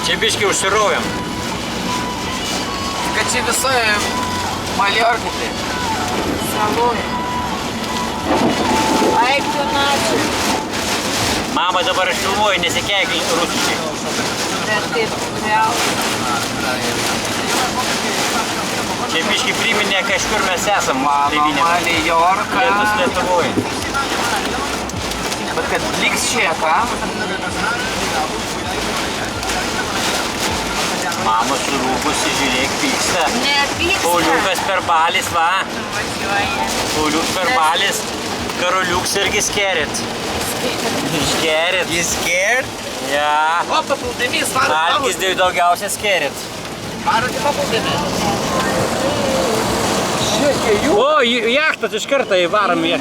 Čia biškai užsirovėm. Kad čia visoje Maliorkai tai. Saloje. Ai, tu načiai. Mama dabar aš filmuoju, nesikeik rusiškai. Bet taip vėl. Čia biškai priminė, kažkur mes esam. Mano Maliorka. Lietus Lietuvoje. Bet kad liks čia, ką? Mama surūgusi, žiūrėk, pyksta. Nepyksta. Pauliukas per balis, va. Važiuoja. Pauliukas per balis. Karoliuks irgi scared. Scared. Jis scared? Ja. O, paplūdimys, varom. Algis daugiausia scared. Varom į paplūdimį. O, jachtas iš karto įvarom ją.